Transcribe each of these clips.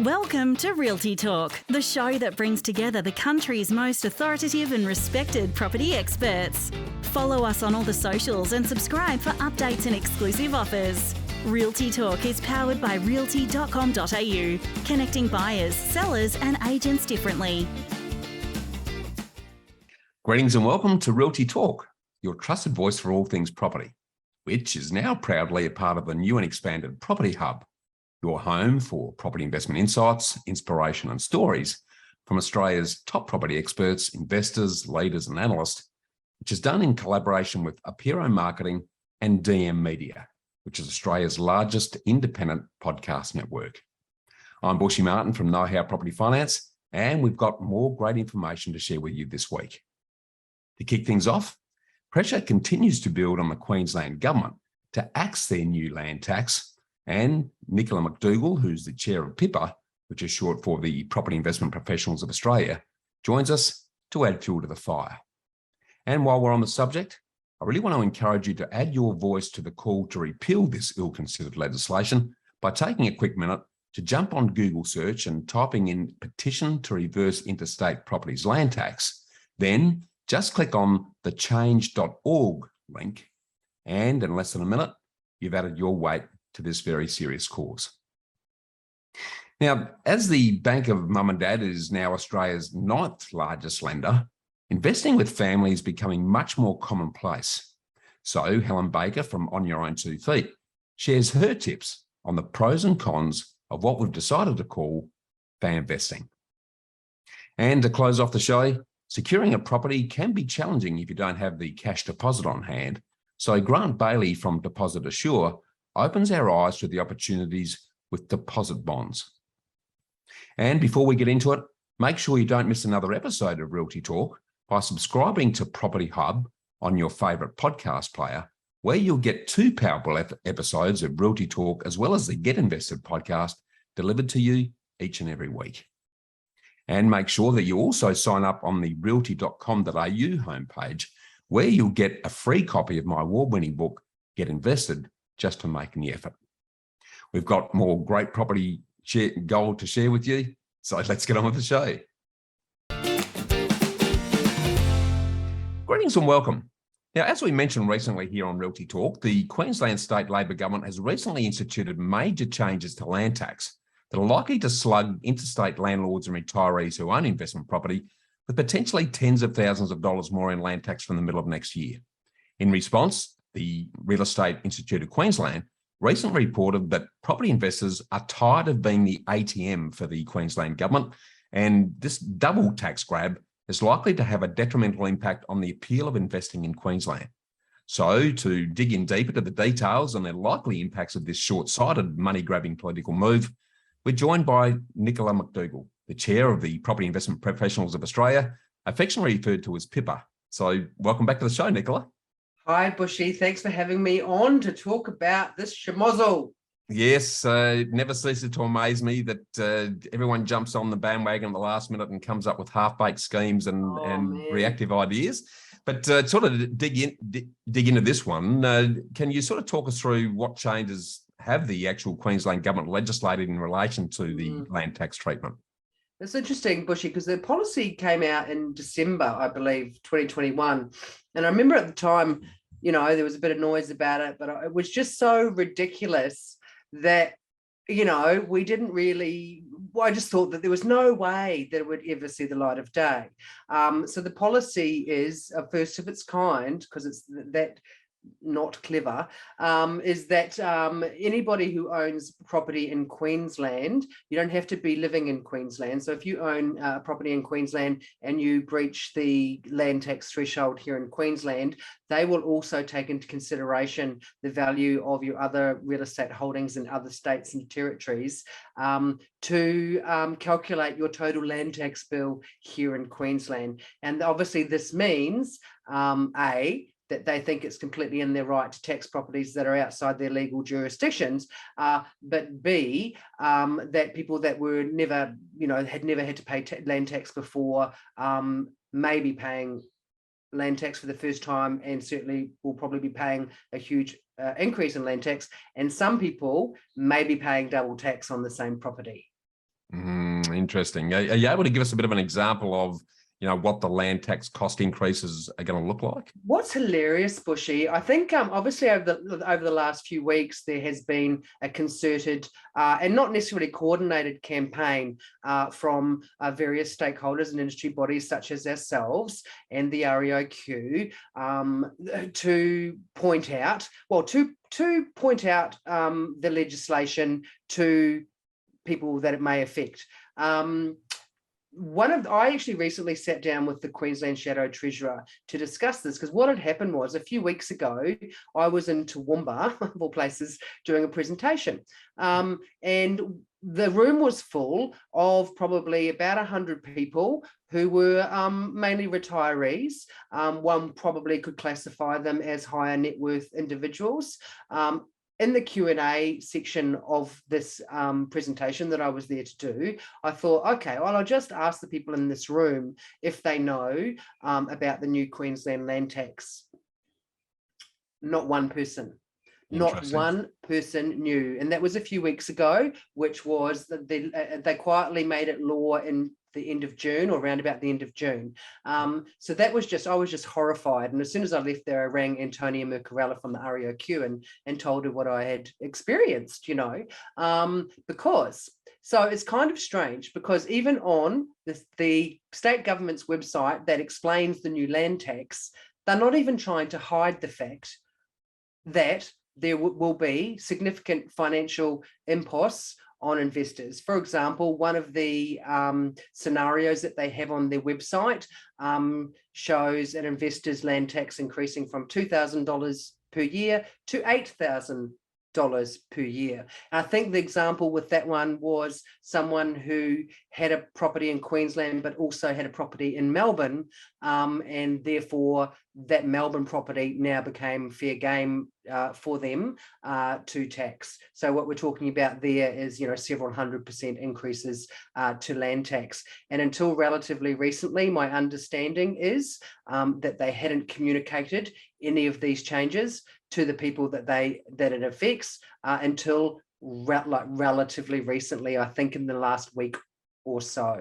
Welcome to Realty Talk, the show that brings together the country's most authoritative and respected property experts. Follow us on all the socials and subscribe for updates and exclusive offers. Realty Talk is powered by realty.com.au, connecting buyers, sellers and agents differently. Greetings and welcome to Realty Talk, your trusted voice for all things property, which is now proudly a part of the new and expanded Property Hub, your home for property investment insights, inspiration and stories from Australia's top property experts, investors, leaders and analysts, which is done in collaboration with Apiro Marketing and DM Media, which is Australia's largest independent podcast network. I'm Bushy Martin from Know How Property Finance, and we've got more great information to share with you this week. To kick things off, pressure continues to build on the Queensland government to axe their new land tax, and Nicola Mcdougall, who's the chair of PIPA, which is short for the Property Investment Professionals of Australia, joins us to add fuel to the fire. And while we're on the subject, I really want to encourage you to add your voice to the call to repeal this ill-considered legislation by taking a quick minute to jump on Google search and typing in petition to reverse interstate properties land tax. Then just click on the change.org link, and in less than a minute, you've added your weight to this very serious cause. Now, as the Bank of Mum and Dad is now Australia's 9th largest lender, investing with family is becoming much more commonplace. So Helen Baker from On Your Own 2 Feet shares her tips on the pros and cons of what we've decided to call investing. And to close off the show, securing a property can be challenging if you don't have the cash deposit on hand. So Grant Bailey from Deposit Assure opens our eyes to the opportunities with deposit bonds. And before we get into it, make sure you don't miss another episode of Realty Talk by subscribing to Property Hub on your favourite podcast player, where you'll get 2 powerful episodes of Realty Talk as well as the Get Invested podcast delivered to you each and every week. And make sure that you also sign up on the realty.com.au homepage, where you'll get a free copy of my award-winning book, Get Invested, just for making the effort. We've got more great property gold to share with you, so let's get on with the show. Greetings and welcome. Now, as we mentioned recently here on Realty Talk, the Queensland State Labor Government has recently instituted major changes to land tax that are likely to slug interstate landlords and retirees who own investment property with potentially tens of thousands of dollars more in land tax from the middle of next year. In response, the Real Estate Institute of Queensland recently reported that property investors are tired of being the ATM for the Queensland government, and this double tax grab is likely to have a detrimental impact on the appeal of investing in Queensland. So to dig in deeper to the details and the likely impacts of this short-sighted money-grabbing political move, we're joined by Nicola Mcdougall, the chair of the Property Investment Professionals of Australia, affectionately referred to as PIPA. So welcome back to the show, Nicola. Hi, Bushy. Thanks for having me on to talk about this schmozzle. Yes, it never ceases to amaze me that everyone jumps on the bandwagon at the last minute and comes up with half-baked schemes and reactive ideas. But sort of dig into this one, can you sort of talk us through what changes have the actual Queensland government legislated in relation to the land tax treatment? It's interesting, Bushy, because the policy came out in December, I believe, 2021. And I remember at the time, there was a bit of noise about it, but it was just so ridiculous that, we didn't really, I just thought that there was no way that it would ever see the light of day. So the policy is a first of its kind, because it's that not clever, is that anybody who owns property in Queensland, you don't have to be living in Queensland. So if you own property in Queensland and you breach the land tax threshold here in Queensland, they will also take into consideration the value of your other real estate holdings in other states and territories to calculate your total land tax bill here in Queensland. And obviously this means, that they think it's completely in their right to tax properties that are outside their legal jurisdictions, but B, that people that were never, had never had to pay land tax before may be paying land tax for the first time, and certainly will probably be paying a huge increase in land tax. And some people may be paying double tax on the same property. Interesting. Are you able to give us a bit of an example of, what the land tax cost increases are going to look like? What's hilarious, Bushy, I think obviously over the last few weeks, there has been a concerted and not necessarily coordinated campaign from various stakeholders and industry bodies such as ourselves and the REOQ to point out, the legislation to people that it may affect. I actually recently sat down with the Queensland Shadow Treasurer to discuss this, because what had happened was a few weeks ago, I was in Toowoomba, of all places, doing a presentation. And the room was full of probably about 100 people who were mainly retirees. One probably could classify them as higher net worth individuals. In the Q&A section of this presentation that I was there to do, I thought, okay, well, I'll just ask the people in this room if they know about the new Queensland Land Tax. Not one person. Not one person knew. And that was a few weeks ago, which was that they quietly made it law in the end of June, or around about the end of June. So that was I was just horrified. And as soon as I left there, I rang Antonia Mercarella from the REOQ and told her what I had experienced, because so it's kind of strange, because even on the state government's website that explains the new land tax, they're not even trying to hide the fact that there will be significant financial imposts on investors. For example, one of the scenarios that they have on their website shows an investor's land tax increasing from $2,000 per year to $8,000 per year. And I think the example with that one was someone who had a property in Queensland but also had a property in Melbourne, and therefore that Melbourne property now became fair game for them to tax. So what we're talking about there is, several 100% increases to land tax. And until relatively recently, my understanding is that they hadn't communicated any of these changes to the people that it affects until relatively recently, I think in the last week or so.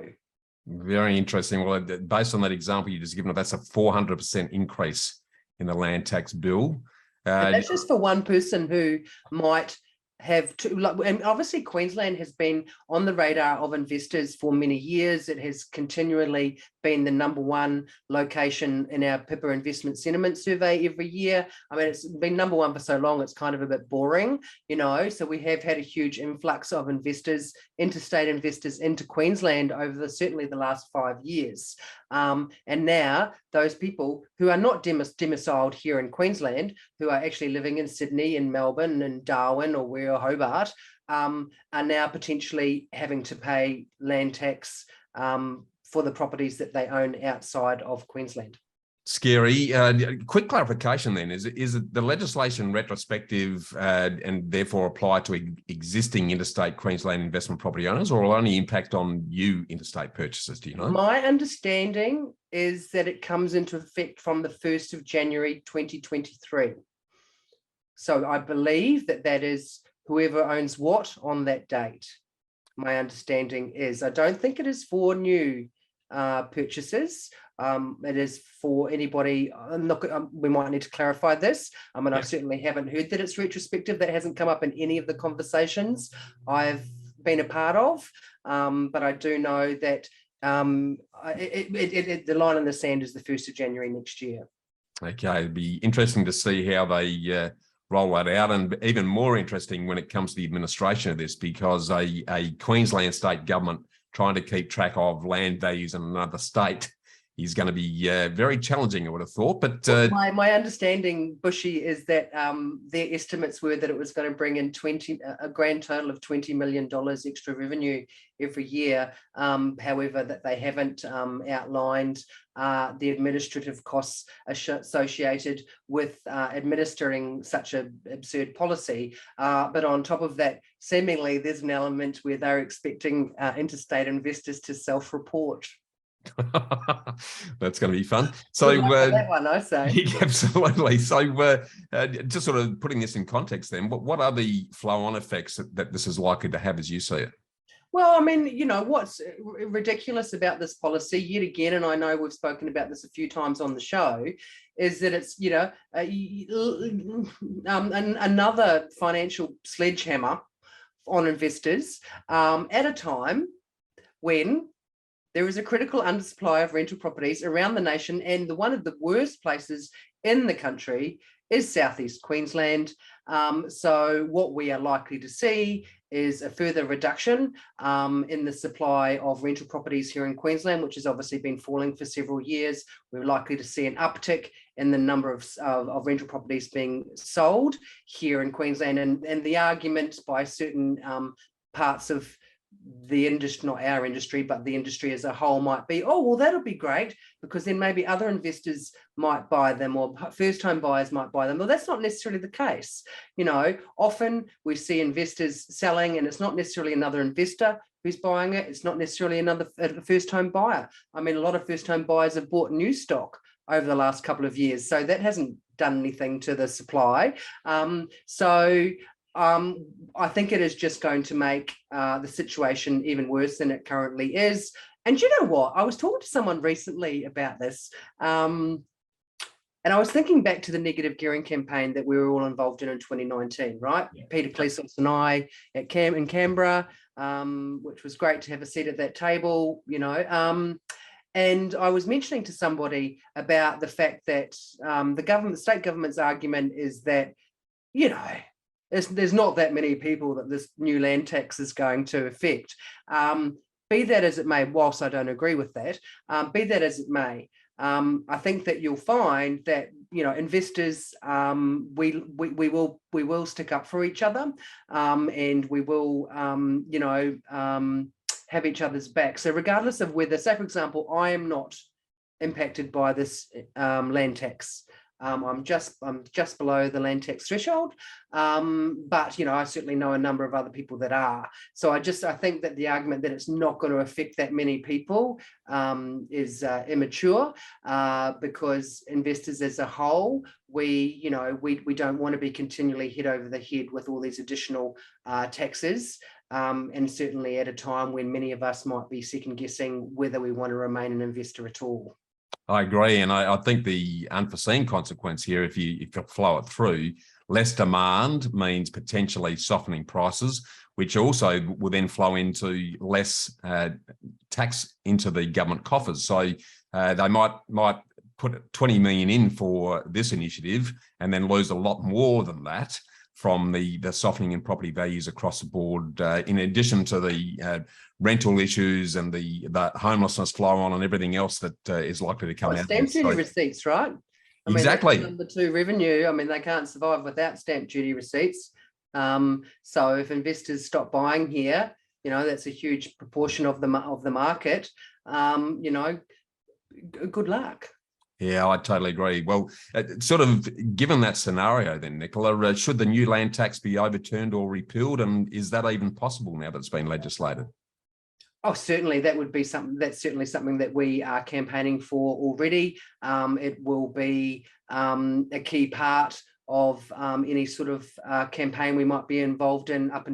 Very interesting. Well, based on that example you just given, that's a 400% increase in the land tax bill. That's just for one person who might have to, and obviously Queensland has been on the radar of investors for many years. It has continually been the number one location in our PIPA investment sentiment survey every year. I mean, it's been number one for so long, it's kind of a bit boring, so we have had a huge influx of investors, interstate investors into Queensland over certainly the last 5 years. And now those people who are not domiciled here in Queensland, who are actually living in Sydney and Melbourne and Darwin or Hobart, are now potentially having to pay land tax for the properties that they own outside of Queensland. Scary. Quick clarification then, is it the legislation retrospective and therefore apply to existing interstate Queensland investment property owners, or will only impact on new interstate purchases? Do you know? My understanding is that it comes into effect from the 1st of January 2023. So I believe that is whoever owns what on that date. My understanding is, I don't think it is for new purchases. It is for anybody. We might need to clarify this. I certainly haven't heard that it's retrospective. That hasn't come up in any of the conversations I've been a part of. But I do know that the line in the sand is the 1st of January next year. Okay, it'd be interesting to see how they roll that out, and even more interesting when it comes to the administration of this, because a Queensland state government trying to keep track of land values in another state is going to be very challenging, I would have thought. But my understanding, Bushy, is that their estimates were that it was going to bring in a grand total of $20 million extra revenue every year. However, that they haven't outlined the administrative costs associated with administering such an absurd policy. But on top of that, seemingly there's an element where they're expecting interstate investors to self-report. That's going to be fun. So that one, I say. Absolutely. So just sort of putting this in context then, what are the flow-on effects that this is likely to have as you see it? Well, I mean, what's ridiculous about this policy yet again, and I know we've spoken about this a few times on the show, is that it's, another financial sledgehammer on investors at a time when there is a critical undersupply of rental properties around the nation, and one of the worst places in the country is southeast Queensland. So what we are likely to see is a further reduction in the supply of rental properties here in Queensland, which has obviously been falling for several years. We're likely to see an uptick in the number of rental properties being sold here in Queensland. And the argument by certain parts of the industry, not our industry, but the industry as a whole, might be, oh, well, that'll be great, because then maybe other investors might buy them, or first-time buyers might buy them. Well, that's not necessarily the case. Often we see investors selling, and it's not necessarily another investor who's buying it. It's not necessarily another first-time buyer. I mean, a lot of first-time buyers have bought new stock over the last couple of years, so that hasn't done anything to the supply. I think it is just going to make the situation even worse than it currently is. And you know what? I was talking to someone recently about this, and I was thinking back to the negative gearing campaign that we were all involved in 2019, right? Yeah. Peter Clesos and I in Canberra, which was great to have a seat at that table, and I was mentioning to somebody about the fact that the state government's argument is that, there's not that many people that this new land tax is going to affect. Be that as it may, whilst I don't agree with that, be that as it may, I think that you'll find that investors, we will stick up for each other, and we will have each other's back. So regardless of whether, say for example, I am not impacted by this land tax. I'm just below the land tax threshold, but I certainly know a number of other people that are. So I think that the argument that it's not going to affect that many people is immature, because investors as a whole, we don't want to be continually hit over the head with all these additional taxes, and certainly at a time when many of us might be second guessing whether we want to remain an investor at all. I agree. And I think the unforeseen consequence here, if you flow it through, less demand means potentially softening prices, which also will then flow into less tax into the government coffers. So they might put 20 million in for this initiative and then lose a lot more than that from the softening in property values across the board, in addition to the rental issues and the homelessness flow on and everything else that is likely to come out. Stamp duty receipts, right? Exactly. Number two revenue. I mean, they can't survive without stamp duty receipts. So if investors stop buying here, that's a huge proportion of the market. Good luck. Yeah, I totally agree. Well, sort of given that scenario then, Nicola, should the new land tax be overturned or repealed? And is that even possible now that it's been legislated? Oh, certainly. That would be something. That's certainly something that we are campaigning for already. It will be a key part of any sort of campaign we might be involved in up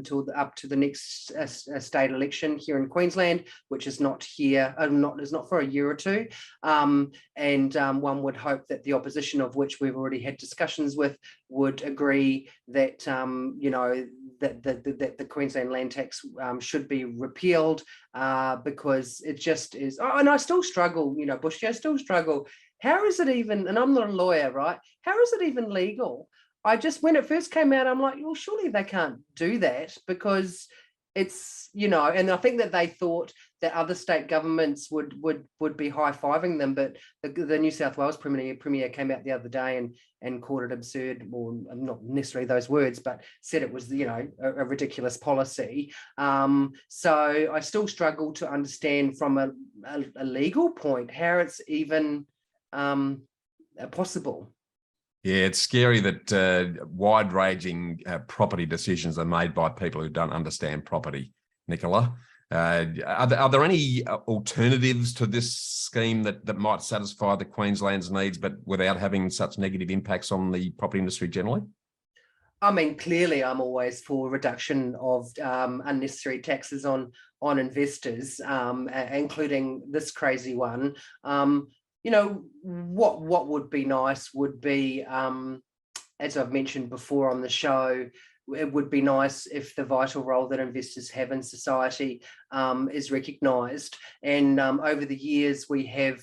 to the next state election here in Queensland, which is not here, is not for a year or two. And one would hope that the opposition, of which we've already had discussions with, would agree that that the Queensland land tax should be repealed, because it just is. Oh, and I still struggle, Bushy, I still struggle. How is it even, and I'm not a lawyer, right? How is it even legal? When it first came out, I'm like, well, surely they can't do that, because it's, and I think that they thought that other state governments would be high-fiving them, but the New South Wales Premier came out the other day and called it absurd, or not necessarily those words, but said it was, a ridiculous policy. So I still struggle to understand from a legal point how it's even possible. Yeah, it's scary that wide-ranging property decisions are made by people who don't understand property, Nicola. Are there any alternatives to this scheme that might satisfy the Queensland's needs, but without having such negative impacts on the property industry generally? I mean, clearly, I'm always for reduction of unnecessary taxes on investors, including this crazy one. What would be nice would be, as I've mentioned before on the show, it would be nice if the vital role that investors have in society is recognised. And over the years, we have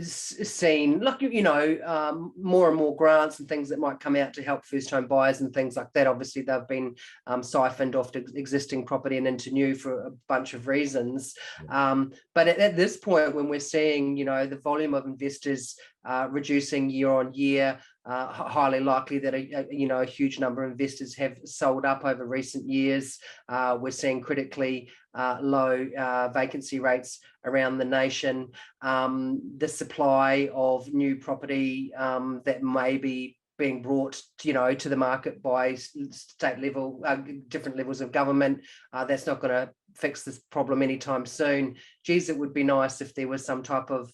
seen, more and more grants and things that might come out to help first-home buyers and things like that. Obviously, they've been siphoned off to existing property and into new for a bunch of reasons. But at this point, when we're seeing, the volume of investors reducing year on year, highly likely that a huge number of investors have sold up over recent years. We're seeing critically low vacancy rates around the nation. The supply of new property that may be being brought, to the market by state level, different levels of government, that's not going to fix this problem anytime soon. Geez, it would be nice if there was some type of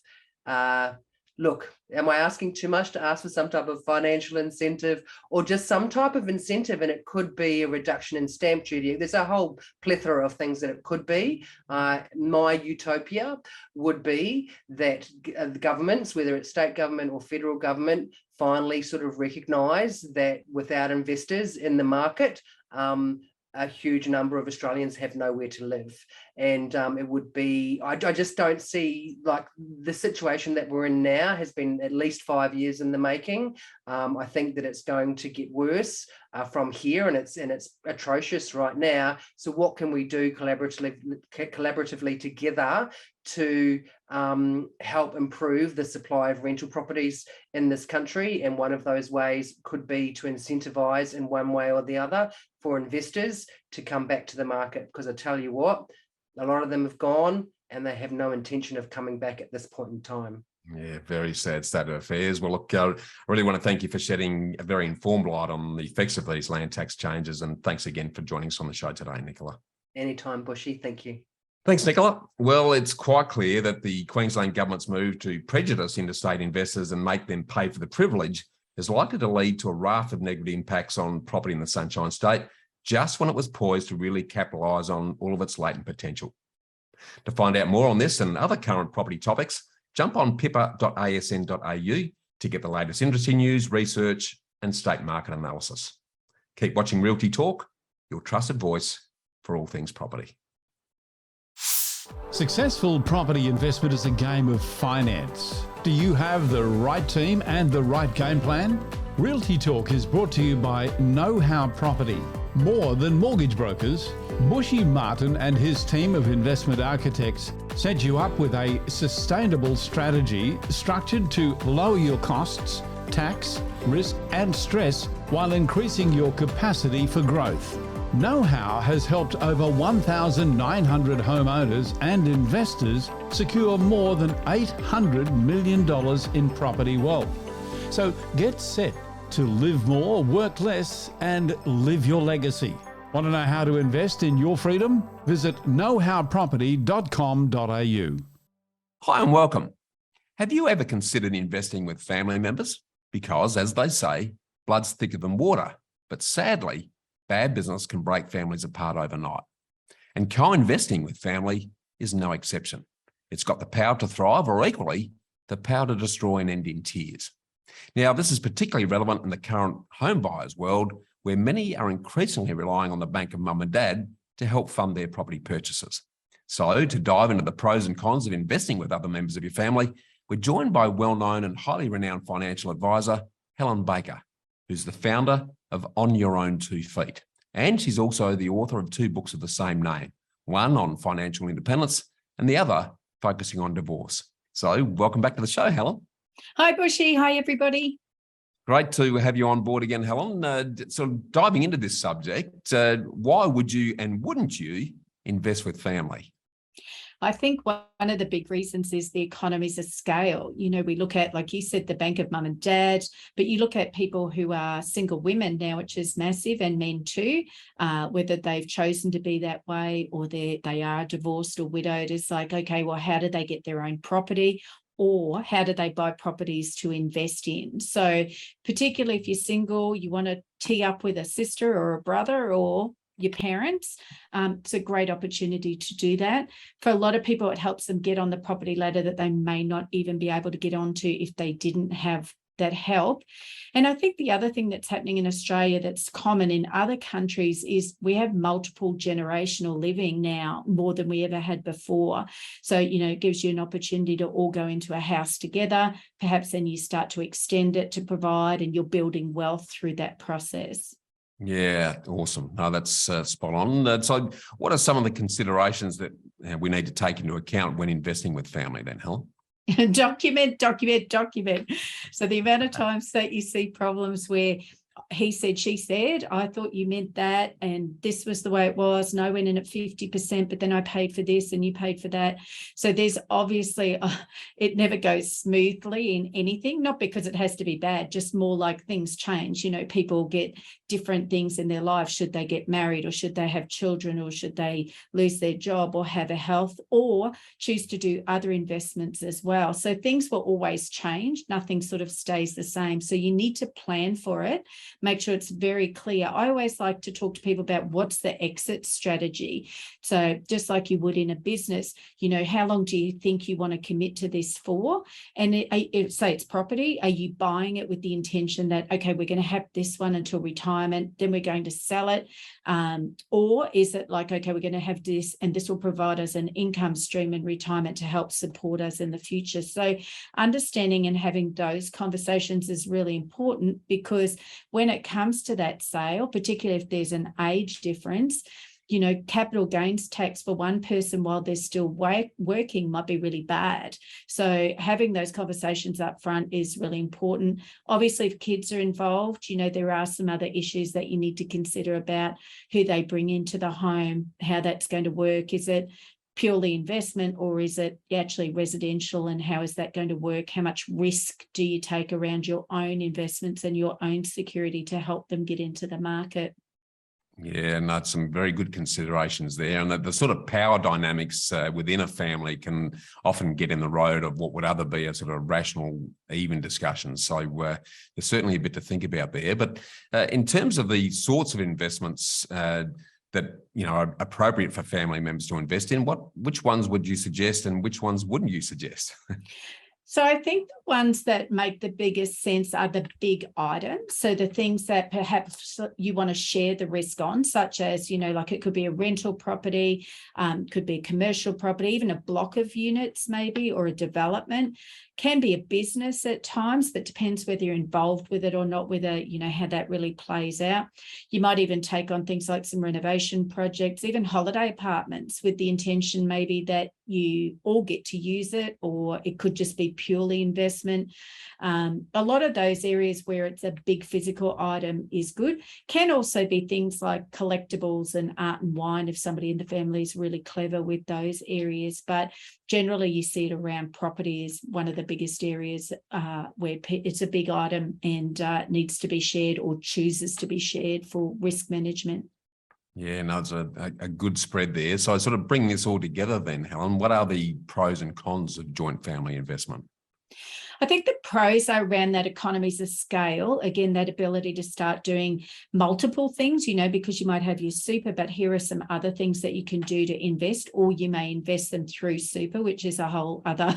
look, am I asking too much to ask for some type of financial incentive, or just some type of incentive? And it could be a reduction in stamp duty. There's a whole plethora of things that it could be. My utopia would be that the governments, whether it's state government or federal government, finally sort of recognise that without investors in the market, a huge number of Australians have nowhere to live. And it would be, I just don't see, like, the situation that we're in now has been at least 5 years in the making. I think that it's going to get worse from here, and it's atrocious right now. So what can we do collaboratively together to help improve the supply of rental properties in this country? And one of those ways could be to incentivise in one way or the other for investors to come back to the market, because I tell you what, a lot of them have gone and they have no intention of coming back at this point in time. Yeah, very sad state of affairs. Well, look, I really want to thank you for shedding a very informed light on the effects of these land tax changes. And thanks again for joining us on the show today, Nicola. Anytime, Bushy. Thank you. Thanks, Nicola. Well, it's quite clear that the Queensland government's move to prejudice interstate investors and make them pay for the privilege is likely to lead to a raft of negative impacts on property in the Sunshine State, just when it was poised to really capitalise on all of its latent potential. To find out more on this and other current property topics, jump on pipa.asn.au to get the latest industry news, research and state market analysis. Keep watching Realty Talk, your trusted voice for all things property. Successful property investment is a game of finance. Do you have the right team and the right game plan? Realty Talk is brought to you by Know How Property. More than mortgage brokers, Bushy Martin and his team of investment architects set you up with a sustainable strategy structured to lower your costs, tax, risk and stress while increasing your capacity for growth. Know How has helped over 1,900 homeowners and investors secure more than $800 million in property wealth. So get set to live more, work less, and live your legacy. Want to know how to invest in your freedom? Visit knowhowproperty.com.au. Hi and welcome. Have you ever considered investing with family members? Because, as they say, blood's thicker than water. But sadly, bad business can break families apart overnight. And co-investing with family is no exception. It's got the power to thrive, or equally, the power to destroy and end in tears. Now, this is particularly relevant in the current home buyers world, where many are increasingly relying on the bank of mum and dad to help fund their property purchases. So, to dive into the pros and cons of investing with other members of your family, we're joined by well-known and highly renowned financial advisor, Helen Baker, who's the founder of On Your Own 2 Feet. And she's also the author of 2 books of the same name, one on financial independence and the other focusing on divorce. So welcome back to the show, Helen. Hi, Bushy. Hi, everybody. Great to have you on board again, Helen. So diving into this subject, why would you and wouldn't you invest with family? I think one of the big reasons is the economies of scale. You know, we look at, like you said, the bank of mum and dad, but you look at people who are single women now, which is massive, and men too, whether they've chosen to be that way or they are divorced or widowed. It's like, okay, well, how do they get their own property? or how do they buy properties to invest in? So particularly if you're single, you want to tee up with a sister or a brother or your parents. It's a great opportunity to do that. For a lot of people, it helps them get on the property ladder that they may not even be able to get onto if they didn't have that help. And I think the other thing that's happening in Australia that's common in other countries is we have multiple generational living now, more than we ever had before. So, it gives you an opportunity to all go into a house together. Perhaps then you start to extend it to provide, and you're building wealth through that process. Yeah, awesome. No, that's spot on. So what are some of the considerations that we need to take into account when investing with family then, Helen? Document. So the amount of times that you see problems where he said, she said, I thought you meant that, and this was the way it was, and I went in at 50%, but then I paid for this and you paid for that. So there's obviously, it never goes smoothly in anything, not because it has to be bad, just more like things change. People get different things in their life. Should they get married, or should they have children, or should they lose their job or have a health, or choose to do other investments as well. So things will always change. Nothing sort of stays the same. So you need to plan for it. Make sure it's very clear. I always like to talk to people about what's the exit strategy. So just like you would in a business, how long do you think you want to commit to this for? And say it's property. Are you buying it with the intention that, okay, we're going to have this one until retirement, then we're going to sell it? Or is it like, okay, we're going to have this, and this will provide us an income stream in retirement to help support us in the future? So understanding and having those conversations is really important, because when it comes to that sale, particularly if there's an age difference, capital gains tax for one person while they're still working might be really bad. So having those conversations up front is really important. Obviously, if kids are involved, there are some other issues that you need to consider about who they bring into the home, how that's going to work. Is it purely investment, or is it actually residential, and how is that going to work? How much risk do you take around your own investments and your own security to help them get into the market? Yeah, no, some very good considerations there. And the sort of power dynamics within a family can often get in the road of what would other be a sort of rational, even discussion. So there's certainly a bit to think about there. But in terms of the sorts of investments that are appropriate for family members to invest in, which ones would you suggest, and which ones wouldn't you suggest? So I think the ones that make the biggest sense are the big items. So the things that perhaps you want to share the risk on, such as, like it could be a rental property, could be a commercial property, even a block of units maybe, or a development. Can be a business at times, but depends whether you're involved with it or not, whether, how that really plays out. You might even take on things like some renovation projects, even holiday apartments, with the intention maybe that you all get to use it, or it could just be purely investment. A lot of those areas where it's a big physical item is good. Can also be things like collectibles and art and wine, if somebody in the family is really clever with those areas. But generally you see it around property is one of the biggest areas where it's a big item and needs to be shared, or chooses to be shared for risk management. Yeah, no, it's a good spread there. So I sort of bring this all together then, Helen. What are the pros and cons of joint family investment? I think the pros are around that economies of scale. Again, that ability to start doing multiple things, because you might have your super, but here are some other things that you can do to invest, or you may invest them through super, which is a whole other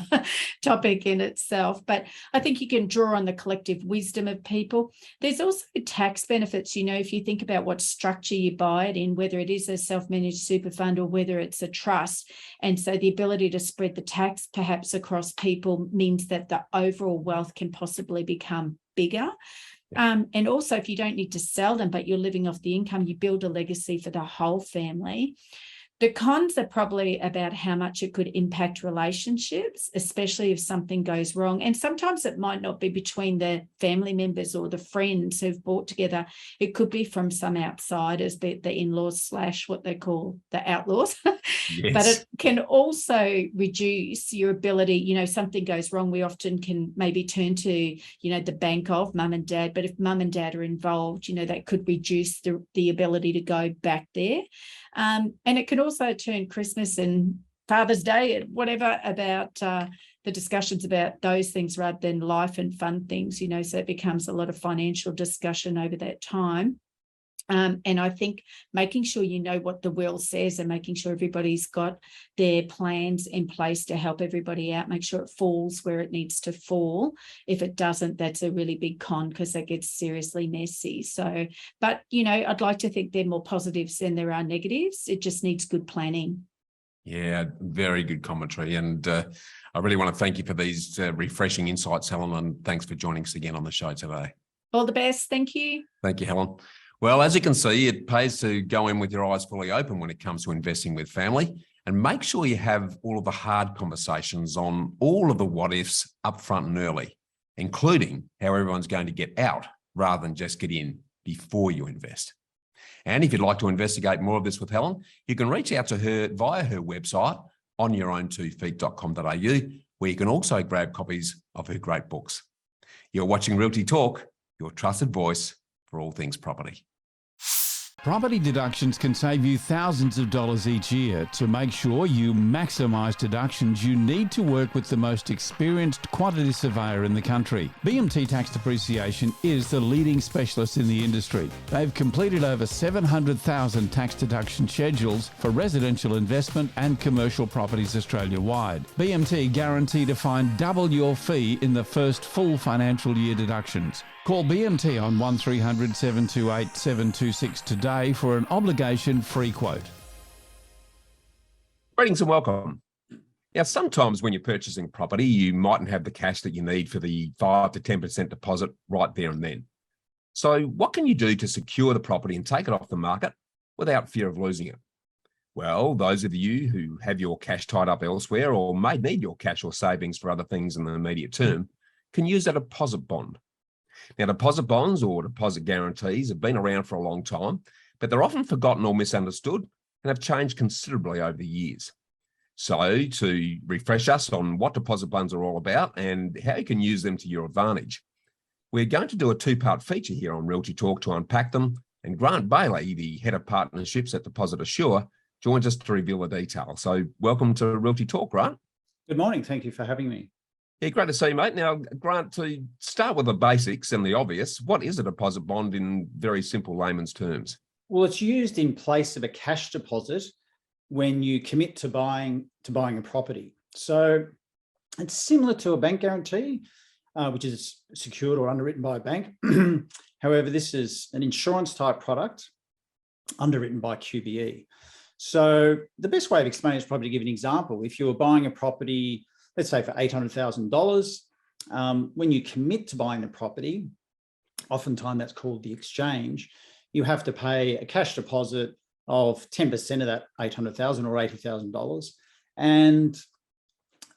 topic in itself. But I think you can draw on the collective wisdom of people. There's also tax benefits, if you think about what structure you buy it in, whether it is a self-managed super fund or whether it's a trust. And so the ability to spread the tax perhaps across people means that the overall wealth can possibly become bigger. And also, if you don't need to sell them, but you're living off the income, you build a legacy for the whole family. The cons are probably about how much it could impact relationships, especially if something goes wrong. And sometimes it might not be between the family members or the friends who've bought together. It could be from some outsiders, the in-laws / what they call the outlaws. Yes. But it can also reduce your ability, something goes wrong. We often can maybe turn to, the bank of mum and dad. But if mum and dad are involved, that could reduce the ability to go back there. And it can also turn Christmas and Father's Day, whatever, about the discussions about those things rather than life and fun things, so it becomes a lot of financial discussion over that time. And I think making sure you know what the will says and making sure everybody's got their plans in place to help everybody out, make sure it falls where it needs to fall. If it doesn't, that's a really big con because that gets seriously messy. So, but, I'd like to think there are more positives than there are negatives. It just needs good planning. Yeah, very good commentary. And I really want to thank you for these refreshing insights, Helen, and thanks for joining us again on the show today. All the best. Thank you. Thank you, Helen. Well, as you can see, it pays to go in with your eyes fully open when it comes to investing with family, and make sure you have all of the hard conversations on all of the what ifs up front and early, including how everyone's going to get out rather than just get in before you invest. And if you'd like to investigate more of this with Helen, you can reach out to her via her website, onyourown2feet.com.au, where you can also grab copies of her great books. You're watching Realty Talk, your trusted voice for all things property. Property deductions can save you thousands of dollars each year. To make sure you maximise deductions, you need to work with the most experienced quantity surveyor in the country. BMT Tax Depreciation is the leading specialist in the industry. They've completed over 700,000 tax deduction schedules for residential investment and commercial properties Australia-wide. BMT guarantee to find double your fee in the first full financial year deductions. Call BMT on 1300 728 726 today for an obligation-free quote. Greetings and welcome. Now, sometimes when you're purchasing property, you mightn't have the cash that you need for the 5 to 10% deposit right there and then. So what can you do to secure the property and take it off the market without fear of losing it? Well, those of you who have your cash tied up elsewhere or may need your cash or savings for other things in the immediate term can use a deposit bond. Now, deposit bonds or deposit guarantees have been around for a long time, but they're often forgotten or misunderstood and have changed considerably over the years. So to refresh us on what deposit bonds are all about and how you can use them to your advantage, we're going to do a two-part feature here on Realty Talk to unpack them, and Grant Bailey, the Head of Partnerships at Deposit Assure, joins us to reveal the detail. So welcome to Realty Talk, Grant. Good morning. Thank you for having me. Yeah, great to see you, mate. Now, Grant, to start with the basics and the obvious, what is a deposit bond in very simple layman's terms? Well, it's used in place of a cash deposit when you commit to buying a property. So it's similar to a bank guarantee, which is secured or underwritten by a bank. However, this is an insurance type product underwritten by QBE. So the best way of explaining it is probably to give an example. If you were buying a property, let's say for $800,000, when you commit to buying the property, oftentimes that's called the exchange, you have to pay a cash deposit of 10% of that $800,000 or $80,000. And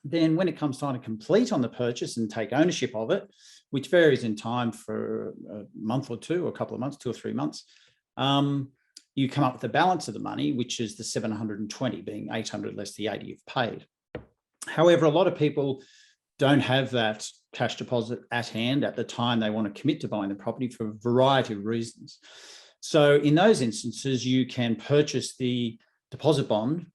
then when it comes time to complete on the purchase and take ownership of it, which varies in time for a month or two, or a couple of months, 2 or 3 months, you come up with the balance of the money, which is the 720, being 800 less the 80 you've paid. However, a lot of people don't have that cash deposit at hand at the time they want to commit to buying the property for a variety of reasons. So in those instances, you can purchase the deposit bond,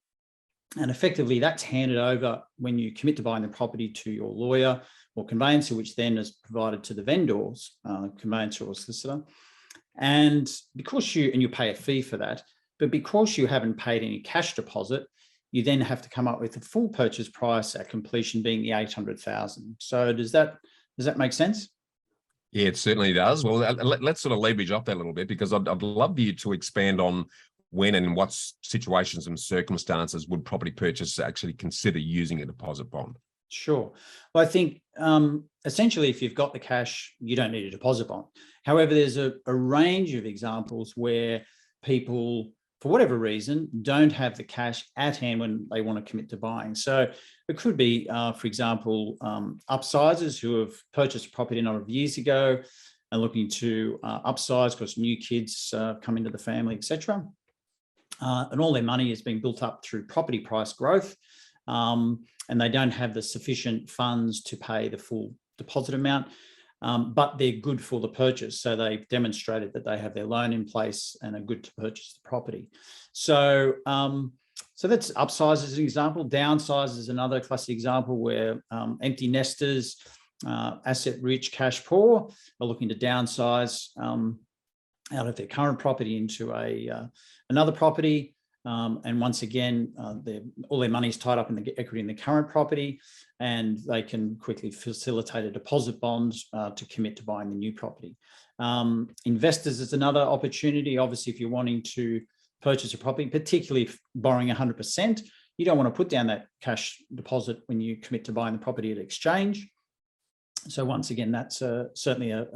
and effectively that's handed over when you commit to buying the property to your lawyer or conveyancer, which then is provided to the vendors, conveyancer or solicitor. And because you pay a fee for that, but because you haven't paid any cash deposit, you then have to come up with a full purchase price at completion being the 800,000. So does that make sense? Yeah, it certainly does. Well, let's sort of leverage up that a little bit, because I'd love you to expand on when and in what situations and circumstances would property purchase actually consider using a deposit bond. Sure. Well, I think essentially if you've got the cash, you don't need a deposit bond. However, there's a range of examples where people, for whatever reason, don't have the cash at hand when they want to commit to buying. So it could be, for example, upsizers who have purchased a property a number of years ago and looking to upsize because new kids come into the family, etc. And all their money is being built up through property price growth, and they don't have the sufficient funds to pay the full deposit amount, but they're good for the purchase. So they've demonstrated that they have their loan in place and are good to purchase the property. So So that's upsize as an example. Downsize is another classic example where empty nesters, asset-rich, cash-poor, are looking to downsize out of their current property into another property. And once again, all their money is tied up in the equity in the current property, and they can quickly facilitate a deposit bond to commit to buying the new property. Investors is another opportunity. Obviously, if you're wanting to purchase a property, particularly if borrowing 100%, you don't want to put down that cash deposit when you commit to buying the property at exchange. So once again, that's certainly a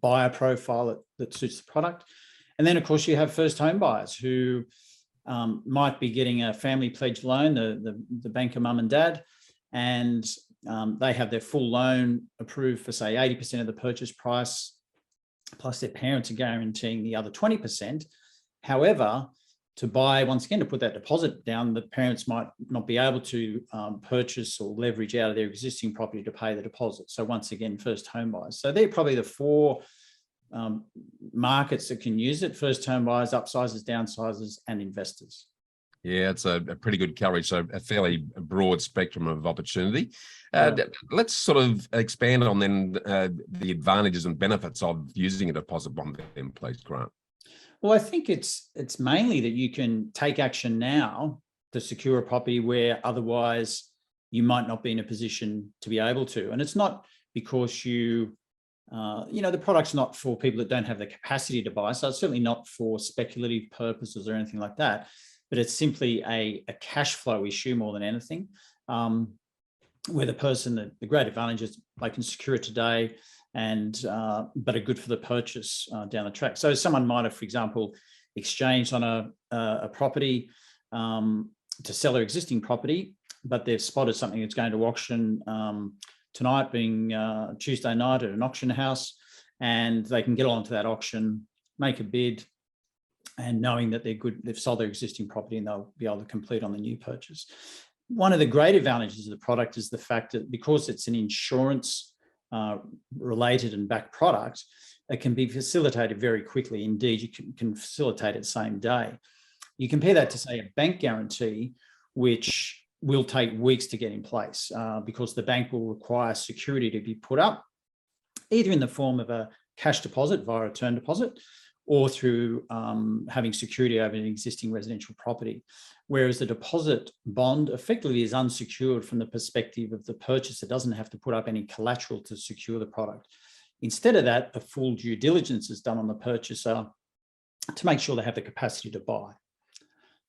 buyer profile that suits the product. And then, of course, you have first home buyers who might be getting a family pledge loan, the banker mum and dad, and they have their full loan approved for, say, 80% of the purchase price, plus their parents are guaranteeing the other 20%. However, to buy, once again, to put that deposit down, the parents might not be able to purchase or leverage out of their existing property to pay the deposit. So once again, first home buyers. So they're probably the four markets that can use it: first home buyers, upsizers, downsizers, and investors. Yeah, it's a pretty good coverage. So a fairly broad spectrum of opportunity. Let's sort of expand on then the advantages and benefits of using a deposit bond in place, Grant. Well, I think it's mainly that you can take action now to secure a property where otherwise you might not be in a position to be able to. And it's not because the product's not for people that don't have the capacity to buy. So it's certainly not for speculative purposes or anything like that, but it's simply a cash flow issue more than anything, where the great advantage is they can secure it today but are good for the purchase down the track. So someone might have, for example, exchanged on a property to sell their existing property, but they've spotted something that's going to auction tonight, being Tuesday night at an auction house, and they can get onto that auction, make a bid, and knowing that they're good, they've sold their existing property and they'll be able to complete on the new purchase. One of the great advantages of the product is the fact that because it's an insurance related and backed product, it can be facilitated very quickly. Indeed, you can facilitate it same day. You compare that to, say, a bank guarantee, which will take weeks to get in place because the bank will require security to be put up, either in the form of a cash deposit via a term deposit or through having security over an existing residential property. Whereas the deposit bond effectively is unsecured from the perspective of the purchaser, doesn't have to put up any collateral to secure the product. Instead of that, a full due diligence is done on the purchaser to make sure they have the capacity to buy.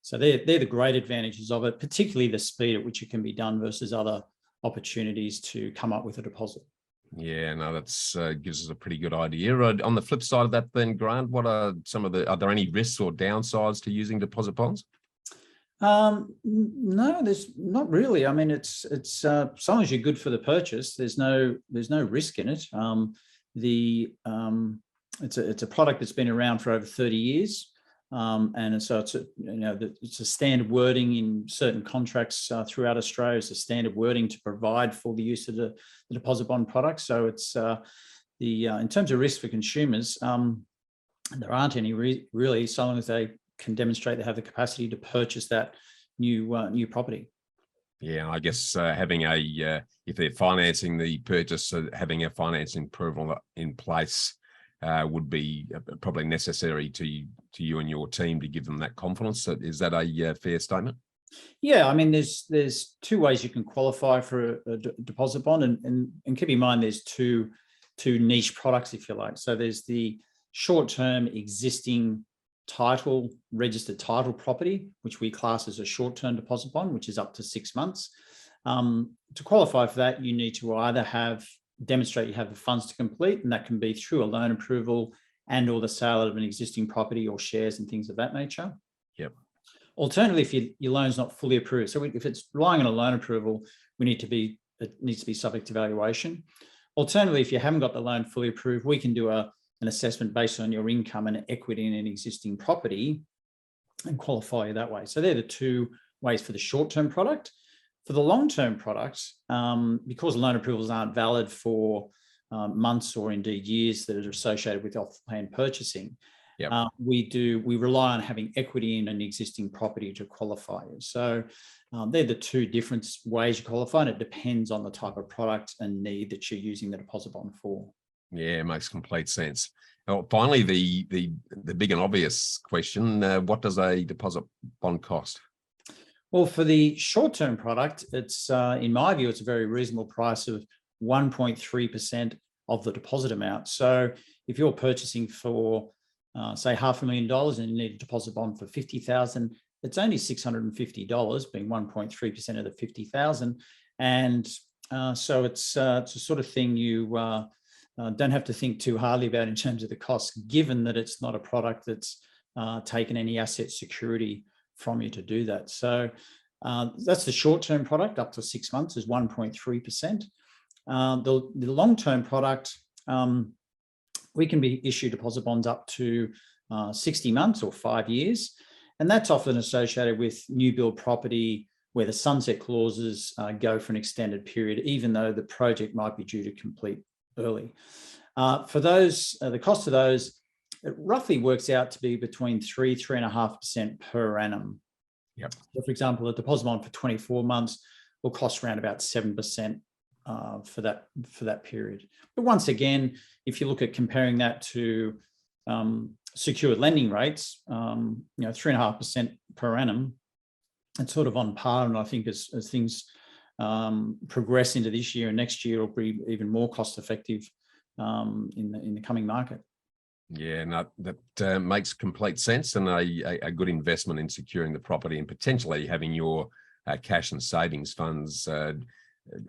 So they're the great advantages of it, particularly the speed at which it can be done versus other opportunities to come up with a deposit. Yeah, no, that's gives us a pretty good idea. On the flip side of that then, Grant, what are are there any risks or downsides to using deposit bonds? No, there's not really. I mean, it's as long as you're good for the purchase, there's no risk in it. It's a product that's been around for over 30 years. And so it's a standard wording in certain contracts throughout Australia. It's a standard wording to provide for the use of the deposit bond product. So it's in terms of risk for consumers, there aren't any really, so long as they can demonstrate they have the capacity to purchase that new property. Yeah, I guess having if they're financing the purchase, having a financing approval in place would be probably necessary to you and your team to give them that confidence. So is that a fair statement? Yeah, I mean, there's two ways you can qualify for a deposit bond, and keep in mind there's two niche products, if you like. So there's the short-term existing registered title property, which we class as a short-term deposit bond, which is up to 6 months. To qualify for that, you need to either demonstrate you have the funds to complete, and that can be through a loan approval and or the sale of an existing property or shares and things of that nature. Yep. Alternatively, if your loan's not fully approved, so if it's relying on a loan approval, it needs to be subject to valuation. Alternatively, if you haven't got the loan fully approved, we can do an assessment based on your income and equity in an existing property and qualify you that way. So they're the two ways for the short-term product. For the long-term product, because loan approvals aren't valid for months or indeed years that are associated with off-plan purchasing, Yep. We rely on having equity in an existing property to qualify. So they're the two different ways you qualify, and it depends on the type of product and need that you're using the deposit bond for. Yeah, it makes complete sense. Now, finally, the big and obvious question, what does a deposit bond cost? Well, for the short-term product, it's in my view, it's a very reasonable price of 1.3% of the deposit amount. So if you're purchasing for, say, $500,000 and you need a deposit bond for $50,000, it's only $650, being 1.3% of the $50,000. And so it's a sort of thing you don't have to think too hardly about in terms of the cost, given that it's not a product that's taken any asset security from you to do that. So that's the short-term product, up to 6 months is 1.3%. The long-term product, we can be issued deposit bonds up to 60 months or 5 years. And that's often associated with new build property where the sunset clauses go for an extended period, even though the project might be due to complete early. For those, the cost of those, it roughly works out to be between 3.5% per annum. Yep. So for example, a deposit bond for 24 months will cost around about 7% for that period. But once again, if you look at comparing that to secured lending rates, 3.5% per annum, it's sort of on par. And I think as things progress into this year and next year, it'll be even more cost effective in the coming market. Yeah, no, that makes complete sense, and a good investment in securing the property and potentially having your cash and savings funds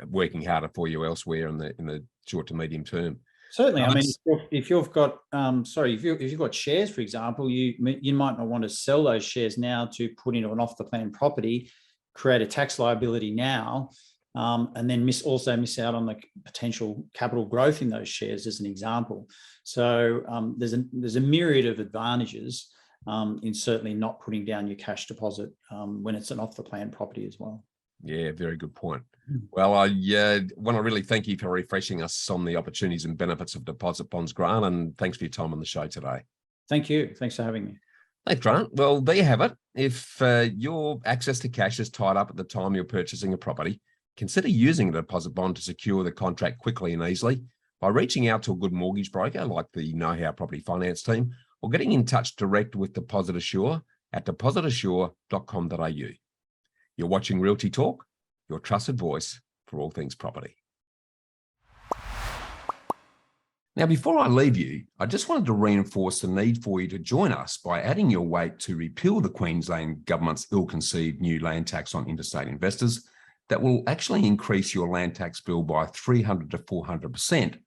working harder for you elsewhere in the short to medium term. Certainly, I mean, if you've got if you've got shares, for example, you might not want to sell those shares now to put into an off-the-plan property, create a tax liability now, and then also miss out on the potential capital growth in those shares, as an example. So there's a myriad of advantages in certainly not putting down your cash deposit when it's an off-the-plan property as well. Yeah, very good point. Well, I want to really thank you for refreshing us on the opportunities and benefits of deposit bonds, Grant, and thanks for your time on the show today. Thank you. Thanks for having me. Thanks, Grant. Well, there you have it. If your access to cash is tied up at the time you're purchasing a property, consider using a deposit bond to secure the contract quickly and easily by reaching out to a good mortgage broker like the Know How Property Finance team, or getting in touch direct with Deposit Assure at depositassure.com.au. You're watching Realty Talk, your trusted voice for all things property. Now, before I leave you, I just wanted to reinforce the need for you to join us by adding your weight to repeal the Queensland Government's ill-conceived new land tax on interstate investors that will actually increase your land tax bill by 300 to 400%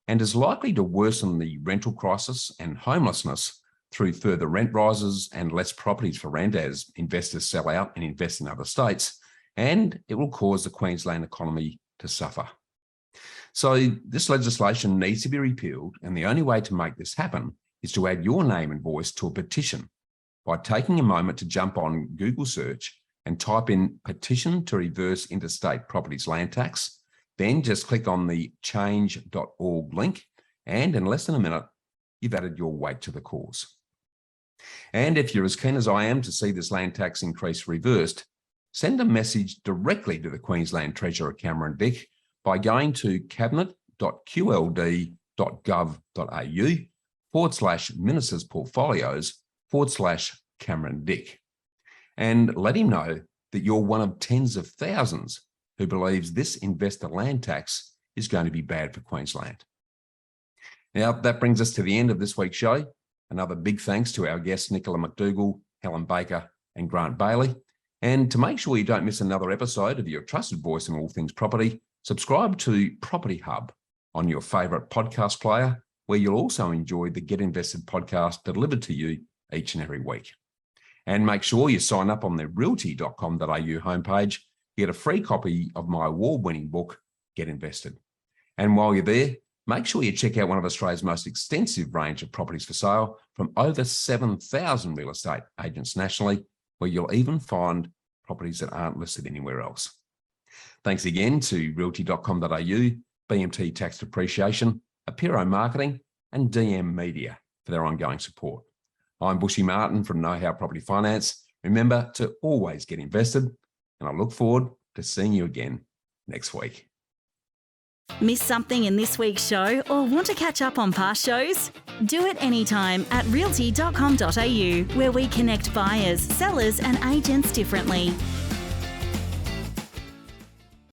and is likely to worsen the rental crisis and homelessness through further rent rises and less properties for rent as investors sell out and invest in other states, and it will cause the Queensland economy to suffer. So this legislation needs to be repealed, and the only way to make this happen is to add your name and voice to a petition by taking a moment to jump on Google search and type in petition to reverse interstate properties land tax, then just click on the change.org link, and in less than a minute, you've added your weight to the cause. And if you're as keen as I am to see this land tax increase reversed, send a message directly to the Queensland Treasurer Cameron Dick by going to cabinet.qld.gov.au/ministers portfolios/Cameron Dick, and let him know that you're one of tens of thousands who believes this investor land tax is going to be bad for Queensland. Now, that brings us to the end of this week's show. Another big thanks to our guests, Nicola Mcdougall, Helen Baker, and Grant Bailey. And to make sure you don't miss another episode of your trusted voice in all things property, subscribe to Property Hub on your favourite podcast player, where you'll also enjoy the Get Invested podcast delivered to you each and every week. And make sure you sign up on the realty.com.au homepage, get a free copy of my award-winning book, Get Invested. And while you're there, make sure you check out one of Australia's most extensive range of properties for sale from over 7,000 real estate agents nationally, where you'll even find properties that aren't listed anywhere else. Thanks again to realty.com.au, BMT Tax Depreciation, Apiro Marketing, and DM Media for their ongoing support. I'm Bushy Martin from Know How Property Finance. Remember to always get invested, and I look forward to seeing you again next week. Miss something in this week's show or want to catch up on past shows? Do it anytime at realty.com.au, where we connect buyers, sellers and agents differently.